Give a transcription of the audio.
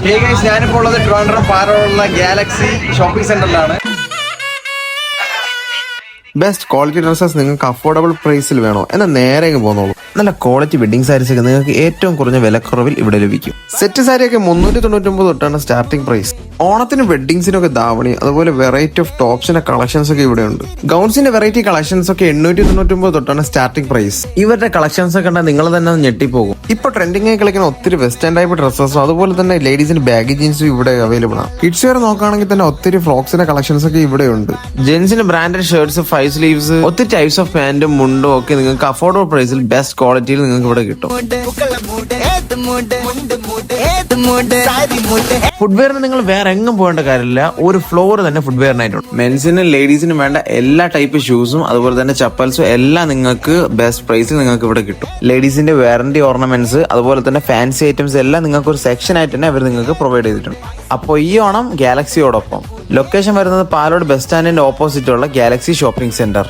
ഞാനിപ്പോൾ ഉള്ളത് ട്രിവാൻഡ്രം പാറയുള്ള ഗാലക്സി ഷോപ്പിംഗ് സെന്ററിലാണ്. ബെസ്റ്റ് ക്വാളിറ്റി ഡ്രസ്സസ് നിങ്ങൾക്ക് അഫോർഡബിൾ പ്രൈസിൽ വേണോ എന്നാൽ നേരെ പോന്നോളൂ. നല്ല ക്വാളിറ്റി വെഡിങ് സാരീസ് ഒക്കെ നിങ്ങൾക്ക് ഏറ്റവും കുറഞ്ഞ വിലക്കുറവിൽ ഇവിടെ ലഭിക്കും. സെറ്റ് സാരിയൊക്കെ 399 തൊട്ടാണ് സ്റ്റാർട്ടിംഗ് പ്രൈസ്. ഓണത്തിന് വെഡിങ്സിനൊക്കെ ധാവണി, അതുപോലെ വെറൈറ്റി ഓഫ് ടോപ്സിന്റെ കളക്ഷൻസ് ഒക്കെ ഇവിടെ ഉണ്ട്. ഗൗൺസിന്റെ വെറൈറ്റി കളക്ഷൻസ് ഒക്കെ 899 തൊട്ടാണ് സ്റ്റാർട്ടിംഗ് പ്രൈസ്. ഇവരുടെ കളക്ഷൻസ് ഒക്കെ കണ്ടാൽ നിങ്ങൾ തന്നെ ഞെട്ടിപ്പോകും. ഇപ്പൊ ട്രെൻഡിംഗ് ആയി കളിക്കുന്ന ഒത്തിരി വെസ്റ്റേൺ ടൈപ്പ് ഡ്രസ്സസും അതുപോലെ തന്നെ ലേഡീസിന്റെ ബാഗി ജീൻസും ഇവിടെ അവൈലബിൾ ആണ്. കിഡ്സ് വെയർ നോക്കുകയാണെങ്കിൽ തന്നെ ഒത്തിരി ഫ്രോക്സിന്റെ കളക്ഷൻസ് ഒക്കെ ഇവിടെ ഉണ്ട്. ജെൻസിന്റെ ബ്രാൻഡഡ് ഷർട്ട്സ്, 5 സ്ലീവ്സ്, ഒത്തിരി ടൈപ്സ് ഓഫ് പാന്റും മുണ്ടും ഒക്കെ നിങ്ങൾക്ക് അഫോർഡബിൾ പ്രൈസിൽ ബെസ്റ്റ് ക്വാളിറ്റിയിൽ നിങ്ങൾക്ക് ഇവിടെ കിട്ടും. ഫുഡ്വെയറിന് നിങ്ങൾ വേറെ എങ്ങും പോകേണ്ട കാര്യമില്ല, ഒരു ഫ്ലോർ തന്നെ ഫുഡ്വെയറിനായിട്ടുണ്ട്. മെൻസിനും ലേഡീസിനും വേണ്ട എല്ലാ ടൈപ്പ് ഷൂസും അതുപോലെ തന്നെ ചപ്പൽസും എല്ലാം നിങ്ങൾക്ക് ബെസ്റ്റ് പ്രൈസിൽ നിങ്ങൾക്ക് ഇവിടെ കിട്ടും. ലേഡീസിന്റെ വാറന്റി ഓർണമെന്റ്സ് അതുപോലെ തന്നെ ഫാൻസി ഐറ്റംസ് എല്ലാം നിങ്ങൾക്ക് ഒരു സെക്ഷൻ ആയിട്ട് തന്നെ അവർ നിങ്ങൾക്ക് പ്രൊവൈഡ് ചെയ്തിട്ടുണ്ട്. അപ്പോൾ ഈ ഓണം ഗാലക്സിയോടൊപ്പം. ലൊക്കേഷൻ വരുന്നത് പാലോട് ബസ് സ്റ്റാൻഡിന്റെ ഓപ്പോസിറ്റുള്ള ഗാലക്സി ഷോപ്പിംഗ് സെന്റർ.